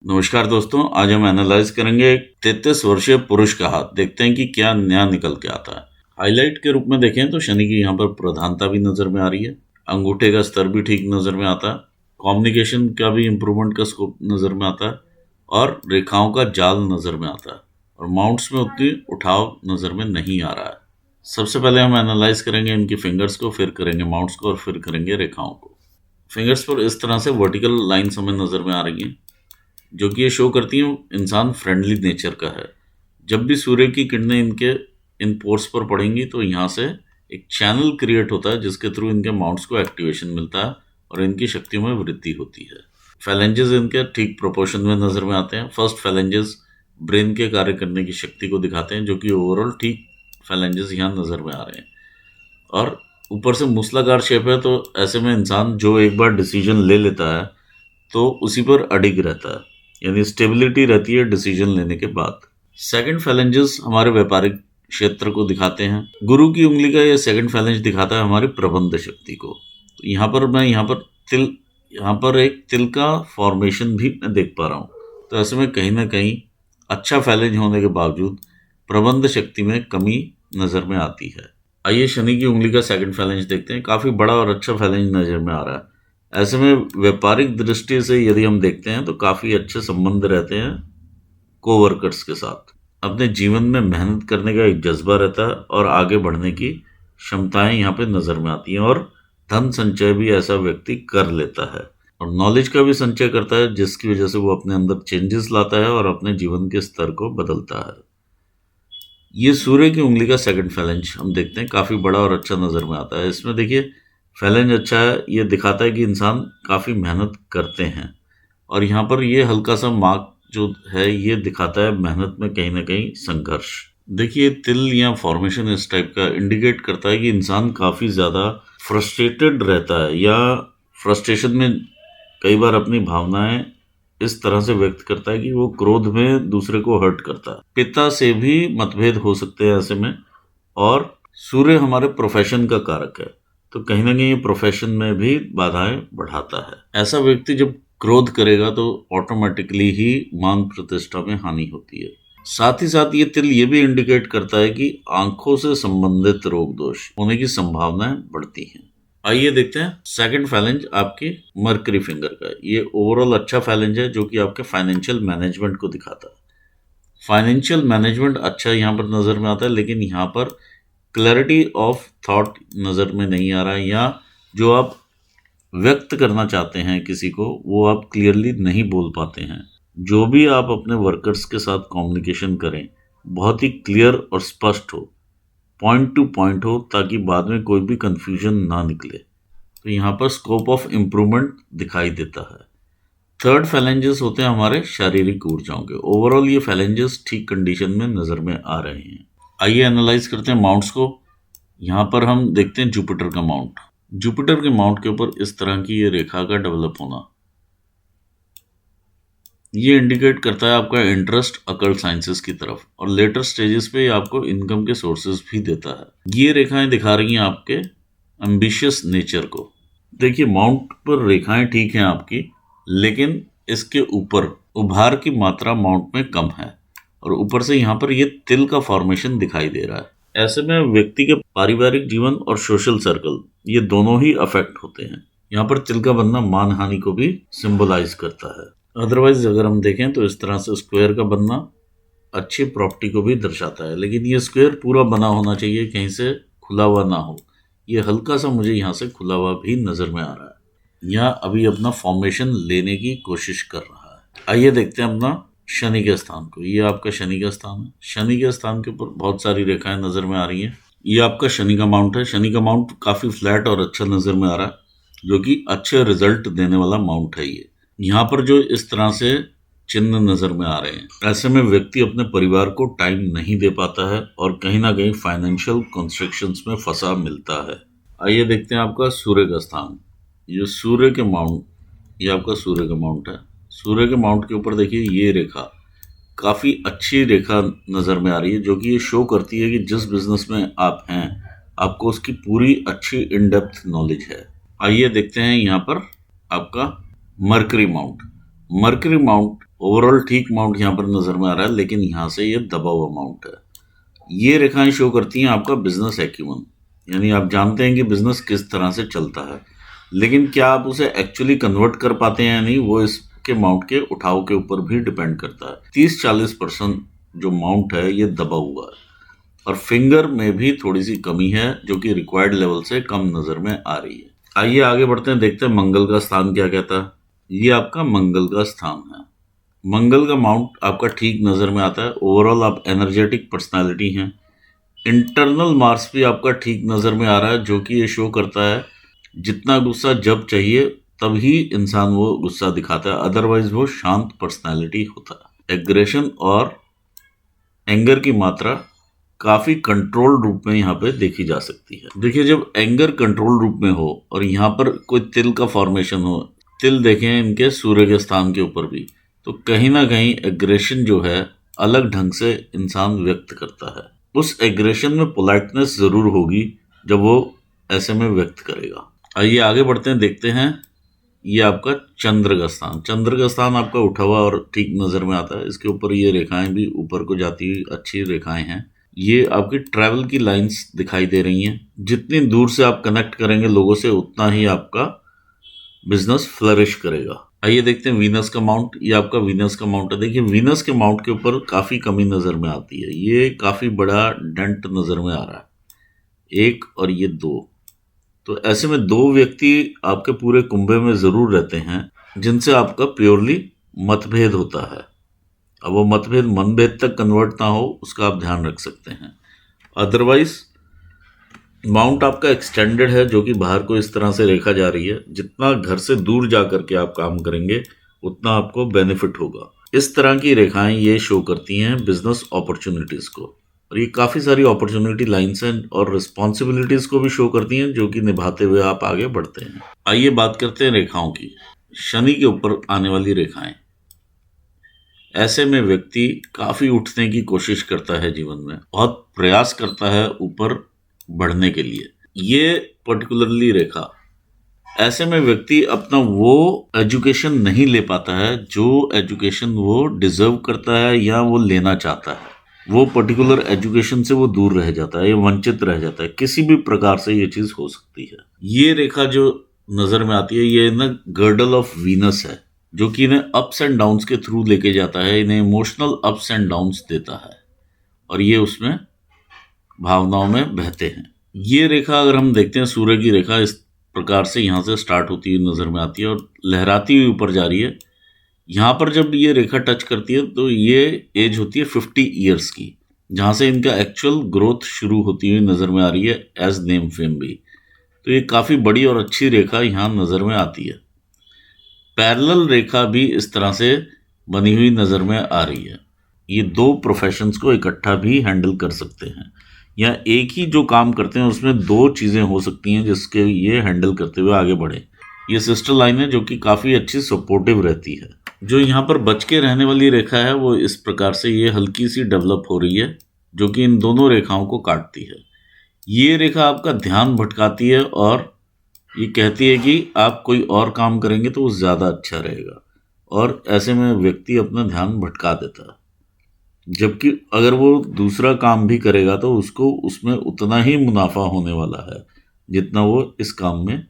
नमस्कार दोस्तों, आज हम एनालाइज करेंगे एक 33 वर्षीय पुरुष का हाथ। देखते हैं कि क्या नया निकल के आता है। हाईलाइट के रूप में देखें तो शनि की यहाँ पर प्रधानता भी नजर में आ रही है। अंगूठे का स्तर भी ठीक नजर में आता है। कम्युनिकेशन का भी इम्प्रूवमेंट का स्कोप नजर में आता है और रेखाओं का जाल नजर में आता है और माउंट्स में उतनी उठाव नजर में नहीं आ रहा है। सबसे पहले हम एनालाइज करेंगे इनकी फिंगर्स को, फिर करेंगे माउंट्स को और फिर करेंगे रेखाओं को। फिंगर्स पर इस तरह से वर्टिकल लाइन्स हमें नजर में आ रही हैं जो कि ये शो करती हैं इंसान फ्रेंडली नेचर का है। जब भी सूर्य की किरणें इनके इन पोर्स पर पड़ेंगी तो यहाँ से एक चैनल क्रिएट होता है जिसके थ्रू इनके माउंट्स को एक्टिवेशन मिलता है और इनकी शक्तियों में वृद्धि होती है। फैलेंजेस इनके ठीक प्रोपोर्शन में नजर में आते हैं। फर्स्ट फैलेंजेस ब्रेन के कार्य करने की शक्ति को दिखाते हैं, जो कि ओवरऑल ठीक फैलेंजेस यहाँ नजर में आ रहे हैं। और ऊपर से मूसलाकार शेप है, तो ऐसे में इंसान जो एक बार डिसीजन ले लेता है तो उसी पर अडिग रहता है, यानी स्टेबिलिटी रहती है डिसीजन लेने के बाद। सेकंड फैलेंजेस हमारे व्यापारिक क्षेत्र को दिखाते हैं। गुरु की उंगली का ये सेकंड फैलेंज दिखाता है हमारी प्रबंध शक्ति को। तो यहाँ पर एक तिल का फॉर्मेशन भी मैं देख पा रहा हूँ। तो ऐसे में कहीं ना कहीं अच्छा फैलेंज होने के बावजूद प्रबंध शक्ति में कमी नजर में आती है। आइए शनि की उंगली का सेकंड फैलेंज देखते हैं। काफी बड़ा और अच्छा फैलेंज नजर में आ रहा है। ऐसे में व्यापारिक दृष्टि से यदि हम देखते हैं तो काफी अच्छे संबंध रहते हैं कोवर्कर्स के साथ। अपने जीवन में मेहनत करने का एक जज्बा रहता है और आगे बढ़ने की क्षमताएं यहाँ पे नजर में आती हैं और धन संचय भी ऐसा व्यक्ति कर लेता है और नॉलेज का भी संचय करता है, जिसकी वजह से वो अपने अंदर चेंजेस लाता है और अपने जीवन के स्तर को बदलता है। ये सूर्य की उंगली का सेकंड फैलेंज हम देखते हैं, काफी बड़ा और अच्छा नजर में आता है। इसमें देखिए फैलेंज अच्छा है, ये दिखाता है कि इंसान काफी मेहनत करते हैं और यहाँ पर ये हल्का सा मार्क जो है ये दिखाता है मेहनत में कहीं ना कहीं संघर्ष। देखिए तिल या फॉर्मेशन इस टाइप का इंडिकेट करता है कि इंसान काफी ज्यादा फ्रस्ट्रेटेड रहता है या फ्रस्ट्रेशन में कई बार अपनी भावनाएं इस तरह से व्यक्त करता है कि वो क्रोध में दूसरे को हर्ट करता है। पिता से भी मतभेद हो सकते हैं ऐसे में। और सूर्य हमारे प्रोफेशन का कारक है, तो कहीं ना कहीं प्रोफेशन में भी बाधाएं बढ़ाता है। ऐसा व्यक्ति जब क्रोध करेगा तो ऑटोमेटिकली ही मान प्रतिष्ठा में हानि होती है। साथ ही साथ ये तिल ये भी इंडिकेट करता है कि आंखों से संबंधित रोग दोष होने की संभावनाएं बढ़ती हैं। आइए देखते हैं सेकंड फैलेंज आपकी मर्करी फिंगर का। ये ओवरऑल अच्छा फैलेंज है जो कि आपके फाइनेंशियल मैनेजमेंट को दिखाता है। फाइनेंशियल मैनेजमेंट अच्छा यहाँ पर नजर में आता है, लेकिन यहाँ पर क्लैरिटी ऑफ थॉट नजर में नहीं आ रहा है, या जो आप व्यक्त करना चाहते हैं किसी को वो आप क्लियरली नहीं बोल पाते हैं। जो भी आप अपने वर्कर्स के साथ कम्युनिकेशन करें बहुत ही क्लियर और स्पष्ट हो, पॉइंट टू पॉइंट हो, ताकि बाद में कोई भी कंफ्यूजन ना निकले। तो यहाँ पर स्कोप ऑफ इम्प्रूवमेंट दिखाई देता है। थर्ड फैलेंजेस होते हैं हमारे शारीरिक ऊर्जाओं के। ओवरऑल ये फैलेंजेस ठीक कंडीशन में नजर में आ रहे हैं। आइए एनालाइज करते हैं माउंट्स को। यहाँ पर हम देखते हैं जुपिटर का माउंट। जुपिटर के माउंट के ऊपर इस तरह की ये रेखा का डेवलप होना, ये इंडिकेट करता है आपका इंटरेस्ट अकल्ट साइंसेस की तरफ, और लेटर स्टेजेस पे आपको इनकम के सोर्सेज भी देता है। ये रेखाएं दिखा रही हैं आपके एम्बिशियस नेचर को। देखिए माउंट पर रेखाएं ठीक हैं आपकी, लेकिन इसके ऊपर उभार की मात्रा माउंट में कम है और ऊपर से यहाँ पर ये तिल का फॉर्मेशन दिखाई दे रहा है। ऐसे में व्यक्ति के पारिवारिक जीवन और सोशल सर्कल ये दोनों ही अफेक्ट होते हैं। यहाँ पर तिल का बनना मान हानि को भी सिंबलाइज करता है। अदरवाइज अगर हम देखें तो इस तरह से स्क्वायर का बनना अच्छी प्रॉपर्टी को भी दर्शाता है, लेकिन ये स्क्वायर पूरा बना होना चाहिए, कहीं से खुला हुआ ना हो। ये हल्का सा मुझे यहाँ से खुला हुआ भी नजर में आ रहा है, यहाँ अभी अपना फॉर्मेशन लेने की कोशिश कर रहा है। आइए देखते हैं अपना शनि के स्थान को। ये आपका शनि का स्थान है। शनि के स्थान के ऊपर बहुत सारी रेखाएं नजर में आ रही हैं। ये आपका शनि का माउंट है। शनि का माउंट काफी फ्लैट और अच्छा नजर में आ रहा है, जो कि अच्छे रिजल्ट देने वाला माउंट है। ये यहाँ पर जो इस तरह से चिन्ह नजर में आ रहे हैं, ऐसे में व्यक्ति अपने परिवार को टाइम नहीं दे पाता है और कहीं ना कहीं फाइनेंशियल कंस्ट्रक्शंस में फंसा मिलता है। आइए देखते हैं आपका सूर्य का स्थान। ये सूर्य के माउंट, ये आपका सूर्य का माउंट है। सूर्य के माउंट के ऊपर देखिए ये रेखा काफी अच्छी रेखा नजर में आ रही है, जो कि ये शो करती है कि जिस बिजनेस में आप हैं आपको उसकी पूरी अच्छी इन डेप्थ नॉलेज है। आइए देखते हैं यहाँ पर आपका mercury mount. Mercury mount overall ठीक अमाउंट यहाँ पर नजर में आ रहा है, लेकिन यहाँ से ये दबा हुआ अमाउंट है। ये रेखाएं शो करती हैं आपका बिजनेस एक्यूमन, यानी आप जानते हैं कि बिजनेस किस तरह से चलता है, लेकिन क्या आप उसे एक्चुअली कन्वर्ट कर पाते हैं या नहीं, वो इसके अमाउंट के उठाव के ऊपर भी डिपेंड करता है। 30-40% जो अमाउंट है ये दबा हुआ है, और फिंगर में भी थोड़ी सी कमी है जो कि रिक्वायर्ड लेवल से कम नजर में आ रही है। आइए आगे बढ़ते हैं, देखते हैं मंगल का स्थान क्या कहता है। ये आपका मंगल का स्थान है। मंगल का अमाउंट आपका ठीक नजर में आता है। ओवरऑल आप एनर्जेटिक पर्सनालिटी हैं। इंटरनल मार्क्स भी आपका ठीक नजर में आ रहा है, जो कि ये शो करता है जितना गुस्सा जब चाहिए तभी इंसान वो गुस्सा दिखाता है, अदरवाइज वो शांत पर्सनालिटी होता है। एग्रेशन और एंगर की मात्रा काफी कंट्रोल रूप में यहाँ पे देखी जा सकती है। देखिए, जब एंगर कंट्रोल रूप में हो और यहाँ पर कोई तिल का फॉर्मेशन हो, तिल देखें इनके सूर्य के स्थान के ऊपर भी, तो कहीं ना कहीं एग्रेशन जो है अलग ढंग से इंसान व्यक्त करता है। उस एग्रेशन में पोलाइटनेस जरूर होगी जब वो ऐसे में व्यक्त करेगा। आइए आगे बढ़ते हैं, देखते हैं। ये आपका चंद्र का स्थान। चंद्र का स्थान आपका उठा हुआ और ठीक नजर में आता है। इसके ऊपर ये रेखाएं भी ऊपर को जाती हुई अच्छी रेखाएं हैं। ये आपकी ट्रैवल की लाइंस दिखाई दे रही हैं। जितनी दूर से आप कनेक्ट करेंगे लोगों से, उतना ही आपका बिजनेस फ्लरिश करेगा। आइए देखते हैं वीनस का माउंट। ये आपका वीनस का माउंट है। देखिए, वीनस के माउंट के ऊपर काफी कमी नजर में आती है। ये काफी बड़ा डेंट नजर में आ रहा है, 1 और ये 2। तो ऐसे में 2 व्यक्ति आपके पूरे कुंभे में जरूर रहते हैं जिनसे आपका प्योरली मतभेद होता है। अब वो मतभेद मनभेद तक कन्वर्ट ना हो, उसका आप ध्यान रख सकते हैं। अदरवाइज माउंट आपका एक्सटेंडेड है, जो कि बाहर को इस तरह से रेखा जा रही है। जितना घर से दूर जा करके आप काम करेंगे उतना आपको बेनिफिट होगा। इस तरह की रेखाएं ये शो करती हैं बिजनेस अपॉर्चुनिटीज को, और ये काफ़ी सारी अपॉर्चुनिटी लाइन्स हैं और रिस्पॉन्सिबिलिटीज को भी शो करती हैं, जो कि निभाते हुए आप आगे बढ़ते हैं। आइए बात करते हैं रेखाओं की। शनि के ऊपर आने वाली रेखाएं। ऐसे में व्यक्ति काफ़ी उठने की कोशिश करता है जीवन में, बहुत प्रयास करता है ऊपर बढ़ने के लिए। ये पर्टिकुलरली रेखा, ऐसे में व्यक्ति अपना वो एजुकेशन नहीं ले पाता है जो एजुकेशन वो डिजर्व करता है या वो लेना चाहता है। वो पर्टिकुलर एजुकेशन से वो दूर रह जाता है या वंचित रह जाता है। किसी भी प्रकार से ये चीज हो सकती है। ये रेखा जो नजर में आती है, ये ना गर्डल ऑफ वीनस है, जो कि इन्हें अप्स एंड डाउन्स के थ्रू लेके जाता है, इन्हें इमोशनल अप्स एंड डाउन्स देता है, और ये उसमें भावनाओं में बहते हैं। ये रेखा अगर हम देखते हैं, सूर्य की रेखा इस प्रकार से यहाँ से स्टार्ट होती हुई नजर में आती है और लहराती हुई ऊपर जा रही है। यहाँ पर जब ये रेखा टच करती है तो ये एज होती है 50 ईयर्स की, जहाँ से इनका एक्चुअल ग्रोथ शुरू होती हुई नजर में आ रही है, एज नेम फेम भी। तो ये काफ़ी बड़ी और अच्छी रेखा यहाँ नज़र में आती है। पैरेलल रेखा भी इस तरह से बनी हुई नज़र में आ रही है। ये 2 प्रोफेशंस को इकट्ठा भी हैंडल कर सकते हैं, या एक ही जो काम करते हैं उसमें 2 चीज़ें हो सकती हैं जिसके ये हैंडल करते हुए आगे बढ़े। ये सिस्टर लाइन है जो कि काफ़ी अच्छी सपोर्टिव रहती है। जो यहाँ पर बच के रहने वाली रेखा है वो इस प्रकार से ये हल्की सी डेवलप हो रही है, जो कि इन दोनों रेखाओं को काटती है। ये रेखा आपका ध्यान भटकाती है और ये कहती है कि आप कोई और काम करेंगे तो वो ज़्यादा अच्छा रहेगा, और ऐसे में व्यक्ति अपना ध्यान भटका देता है। जबकि अगर वो दूसरा काम भी करेगा तो उसको उसमें उतना ही मुनाफा होने वाला है जितना वो इस काम में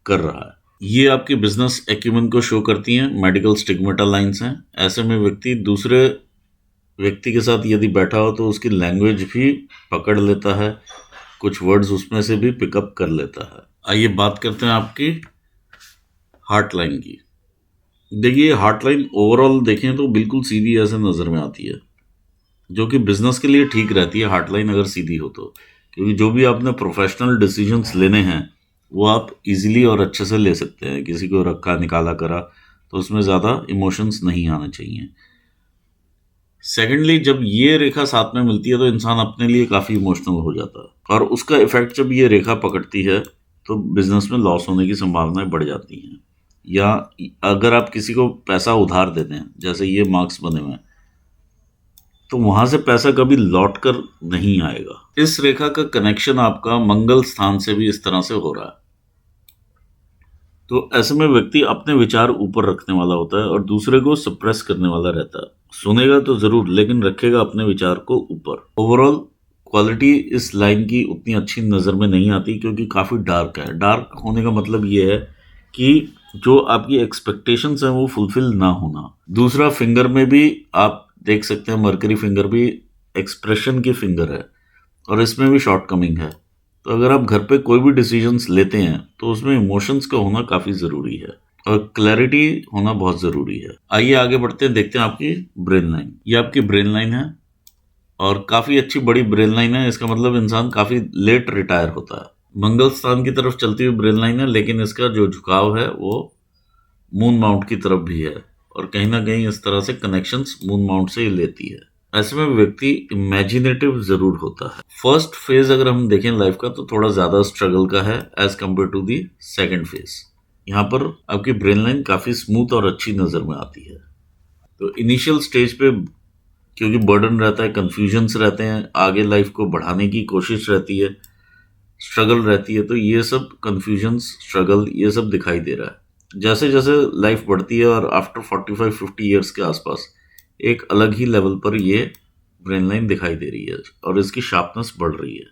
कर रहा है। ये आपकी बिजनेस एक्यूमेन को शो करती हैं। मेडिकल स्टिग्मेटा लाइंस हैं। ऐसे में व्यक्ति दूसरे व्यक्ति के साथ यदि बैठा हो तो उसकी लैंग्वेज भी पकड़ लेता है, कुछ वर्ड्स उसमें से भी पिकअप कर लेता है। आइए बात करते हैं आपकी हार्ट लाइन की। देखिए, हार्ट लाइन ओवरऑल देखें तो बिल्कुल सीधी ऐसे नज़र में आती है, जो कि बिजनेस के लिए ठीक रहती है हार्ट लाइन अगर सीधी हो तो, क्योंकि जो भी आपने प्रोफेशनल डिसीजंस लेने हैं वो आप इजीली और अच्छे से ले सकते हैं। किसी को रखा निकाला करा तो उसमें ज़्यादा इमोशंस नहीं आने चाहिए। सेकेंडली, जब ये रेखा साथ में मिलती है तो इंसान अपने लिए काफ़ी इमोशनल हो जाता है, और उसका इफेक्ट जब ये रेखा पकड़ती है तो बिजनेस में लॉस होने की संभावनाएं बढ़ जाती हैं। या अगर आप किसी को पैसा उधार देते हैं, जैसे ये मार्क्स बने हुए हैं, तो वहां से पैसा कभी लौट कर नहीं आएगा। इस रेखा का कनेक्शन आपका मंगल स्थान से भी इस तरह से हो रहा है। तो ऐसे में व्यक्ति अपने विचार ऊपर रखने वाला होता है और दूसरे को सप्रेस करने वाला रहता है। सुनेगा तो जरूर, लेकिन रखेगा अपने विचार को ऊपर। ओवरऑल क्वालिटी इस लाइन की उतनी अच्छी नज़र में नहीं आती, क्योंकि काफ़ी डार्क है। डार्क होने का मतलब ये है कि जो आपकी एक्सपेक्टेशंस हैं वो फुलफिल ना होना। दूसरा, फिंगर में भी आप देख सकते हैं, मरकरी फिंगर भी एक्सप्रेशन की फिंगर है और इसमें भी शॉर्ट कमिंग है। तो अगर आप घर पे कोई भी डिसीजंस लेते हैं तो उसमें इमोशंस का होना काफ़ी ज़रूरी है और क्लैरिटी होना बहुत ज़रूरी है। आइए आगे बढ़ते हैं, देखते हैं आपकी ब्रेन लाइन। ये आपकी ब्रेन लाइन है और काफ़ी अच्छी बड़ी ब्रेन लाइन है। इसका मतलब इंसान काफ़ी लेट रिटायर होता है। मंगल स्थान की तरफ चलती हुई ब्रेन लाइन है, लेकिन इसका जो झुकाव है वो मून माउंट की तरफ भी है और कहीं ना कहीं इस तरह से कनेक्शंस मून माउंट से ही लेती है। ऐसे में व्यक्ति इमेजिनेटिव जरूर होता है। फर्स्ट फेज अगर हम देखें लाइफ का तो थोड़ा ज्यादा स्ट्रगल का है as compare to the second phase. यहाँ पर आपकी ब्रेन लाइन काफी स्मूथ और अच्छी नजर में आती है। तो इनिशियल स्टेज पे क्योंकि बर्डन रहता है, कंफ्यूजन्स रहते हैं, आगे लाइफ को बढ़ाने की कोशिश रहती है, स्ट्रगल रहती है, तो ये सब कंफ्यूजन्स, स्ट्रगल, ये सब दिखाई दे रहा है। जैसे जैसे लाइफ बढ़ती है और आफ्टर 45-50 ईयर्स के आसपास एक अलग ही लेवल पर ये ब्रेन लाइन दिखाई दे रही है और इसकी शार्पनेस बढ़ रही है।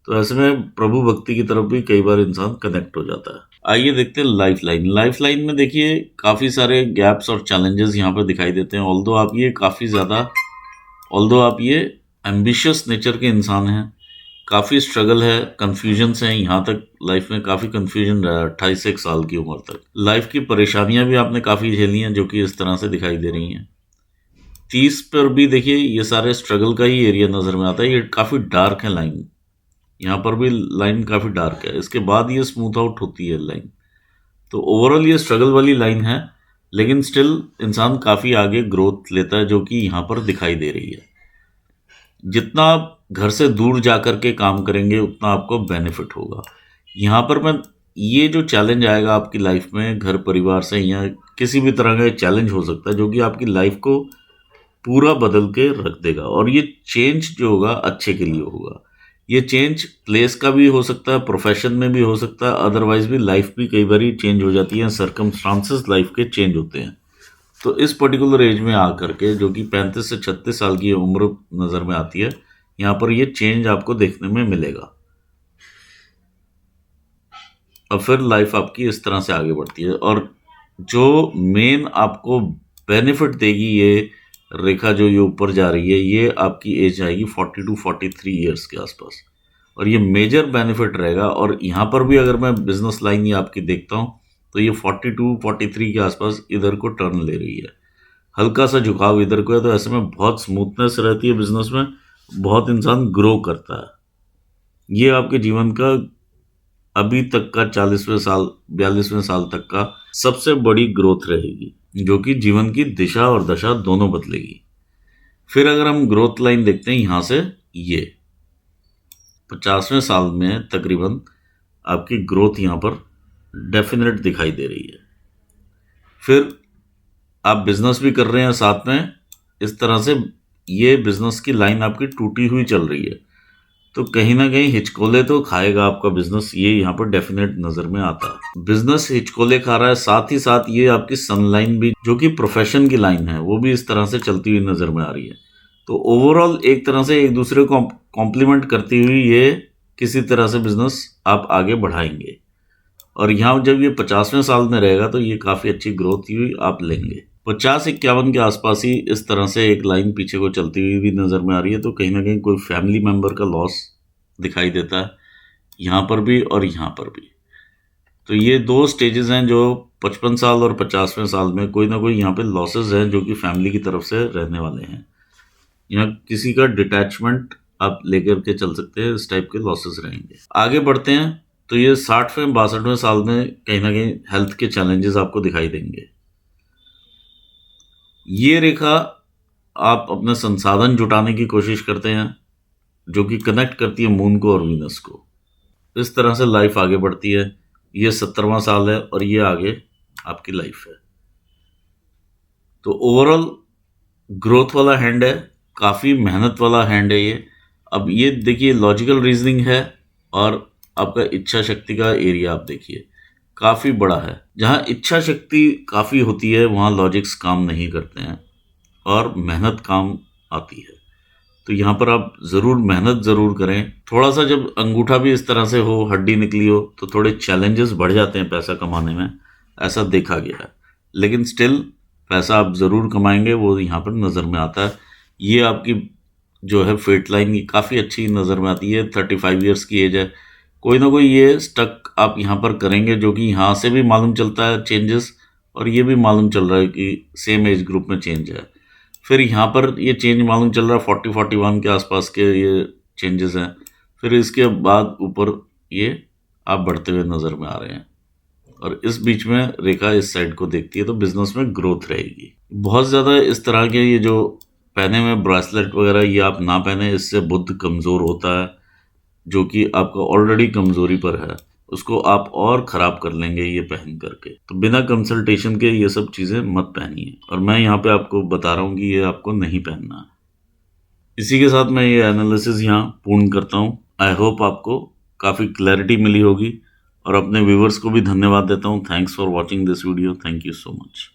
तो ऐसे में प्रभु भक्ति की तरफ भी कई बार इंसान कनेक्ट हो जाता है। आइए देखते हैं लाइफ लाइन। लाइफ लाइन में देखिए काफ़ी सारे गैप्स और चैलेंजेस यहाँ पर दिखाई देते हैं। ऑल्दो आप ये एम्बिशियस नेचर के इंसान हैं, काफ़ी स्ट्रगल है, कन्फ्यूजन्स हैं। यहाँ तक लाइफ में काफ़ी कन्फ्यूजन रहा है 28 साल की उम्र तक। लाइफ की परेशानियां भी आपने काफ़ी झेली हैं जो कि इस तरह से दिखाई दे रही हैं। 30 पर भी देखिए ये सारे स्ट्रगल का ही एरिया नज़र में आता है। ये काफ़ी डार्क है लाइन, यहाँ पर भी लाइन काफ़ी डार्क है, इसके बाद ये स्मूथ आउट होती है लाइन। तो ओवरऑल ये स्ट्रगल वाली लाइन है, लेकिन स्टिल इंसान काफ़ी आगे ग्रोथ लेता है जो कि यहाँ पर दिखाई दे रही है। जितना आप घर से दूर जा कर के काम करेंगे उतना आपको बेनिफिट होगा। यहाँ पर मैं ये जो चैलेंज आएगा आपकी लाइफ में घर परिवार से या किसी भी तरह का चैलेंज हो सकता है जो कि आपकी लाइफ को पूरा बदल के रख देगा। और ये चेंज जो होगा अच्छे के लिए होगा। ये चेंज प्लेस का भी हो सकता है, प्रोफेशन में भी हो सकता है, अदरवाइज भी लाइफ भी कई बार चेंज हो जाती है, सर्कमस्टांसेस लाइफ के चेंज होते हैं। तो इस पर्टिकुलर एज में आकर के जो कि 35 से 36 साल की उम्र नज़र में आती है, यहाँ पर ये चेंज आपको देखने में मिलेगा। और फिर लाइफ आपकी इस तरह से आगे बढ़ती है और जो मेन आपको बेनिफिट देगी ये रेखा जो ये ऊपर जा रही है, ये आपकी एज आएगी 40 टू 43 ईयर्स के आसपास और ये मेजर बेनिफिट रहेगा। और यहाँ पर भी अगर मैं बिजनेस लाइन ये आपकी देखता हूँ तो ये 42-43 के आसपास इधर को टर्न ले रही है, हल्का सा झुकाव इधर को है। तो ऐसे में बहुत स्मूथनेस रहती है बिजनेस में, बहुत इंसान ग्रो करता है। ये आपके जीवन का अभी तक का 40वें साल 42वें साल तक का सबसे बड़ी ग्रोथ रहेगी जो कि जीवन की दिशा और दशा दोनों बदलेगी। फिर अगर हम ग्रोथ लाइन देखते हैं यहाँ से, ये 50वें साल में तकरीबन आपकी ग्रोथ यहाँ पर डेफिनेट दिखाई दे रही है। फिर आप बिजनेस भी कर रहे हैं साथ में, इस तरह से ये बिजनेस की लाइन आपकी टूटी हुई चल रही है, तो कहीं ना कहीं हिचकोले तो खाएगा आपका बिजनेस, ये यहाँ पर डेफिनेट नजर में आता है। बिजनेस हिचकोले खा रहा है, साथ ही साथ ये आपकी सन लाइन भी जो कि प्रोफेशन की लाइन है वो भी इस तरह से चलती हुई नजर में आ रही है। तो ओवरऑल एक तरह से एक दूसरे को कॉम्प्लीमेंट करती हुई ये किसी तरह से बिजनेस आप आगे बढ़ाएंगे। और यहाँ जब ये 50वें साल में रहेगा तो ये काफ़ी अच्छी ग्रोथ हुई आप लेंगे। 50-51 के आसपास ही इस तरह से एक लाइन पीछे को चलती हुई भी नज़र में आ रही है। तो कहीं ना कहीं कोई फैमिली मेम्बर का लॉस दिखाई देता है यहाँ पर भी और यहाँ पर भी। तो ये दो स्टेजेस हैं जो 55 साल और 50वें साल में कोई ना कोई यहाँ पे लॉसेस हैं जो कि फैमिली की तरफ से रहने वाले हैं। यहाँ किसी का डिटैचमेंट आप लेकर के चल सकते हैं, इस टाइप के लॉसेस रहेंगे। आगे बढ़ते हैं तो ये 60वें 62वें साल में कहीं ना कहीं हेल्थ के चैलेंजेस आपको दिखाई देंगे। ये रेखा आप अपने संसाधन जुटाने की कोशिश करते हैं जो कि कनेक्ट करती है मून को और वीनस को। इस तरह से लाइफ आगे बढ़ती है। ये 70वां साल है और ये आगे आपकी लाइफ है। तो ओवरऑल ग्रोथ वाला हैंड है, काफ़ी मेहनत वाला हैंड है ये। अब ये देखिए लॉजिकल रीजनिंग है और आपका इच्छा शक्ति का एरिया आप देखिए। काफ़ी बड़ा है। जहाँ इच्छा शक्ति काफ़ी होती है वहाँ लॉजिक्स काम नहीं करते हैं और मेहनत काम आती है। तो यहाँ पर आप ज़रूर मेहनत ज़रूर करें। थोड़ा-सा जब अंगूठा भी इस तरह से हो, हड्डी निकली हो, तो थोड़े चैलेंजेस बढ़ जाते हैं पैसा कमाने में, ऐसा देखा गया है। लेकिन स्टिल पैसा आप ज़रूर कमाएँगे, वो यहाँ पर नज़र में आता है। ये आपकी जो है फेट लाइन, ये काफ़ी अच्छी नज़र में आती है। 35 ईयर्स की एज है। कोई ना कोई ये स्टक आप यहाँ पर करेंगे, जो कि यहाँ से भी मालूम चलता है चेंजेस, और ये भी मालूम चल रहा है कि सेम एज ग्रुप में चेंज है। फिर यहाँ पर ये चेंज मालूम चल रहा है 40-41 के आसपास के ये चेंजेस हैं। फिर इसके बाद ऊपर ये आप बढ़ते हुए नज़र में आ रहे हैं, और इस बीच में रेखा इस साइड को देखती है, तो बिजनेस में ग्रोथ रहेगी। बहुत ज़्यादा इस तरह के ये जो पहने में ब्रेसलेट वगैरह, ये आप ना पहने, इससे बुद्ध कमज़ोर होता है, जो कि आपका ऑलरेडी कमज़ोरी पर है, उसको आप और ख़राब कर लेंगे ये पहन करके। तो बिना कंसल्टेशन के ये सब चीज़ें मत पहनिए, और मैं यहाँ पे आपको बता रहा हूँ कि ये आपको नहीं पहनना। इसी के साथ मैं ये एनालिसिस यहाँ पूर्ण करता हूँ। आई होप आपको काफ़ी क्लैरिटी मिली होगी, और अपने व्यूवर्स को भी धन्यवाद देता हूँ। Thanks for watching this video. Thank you so much.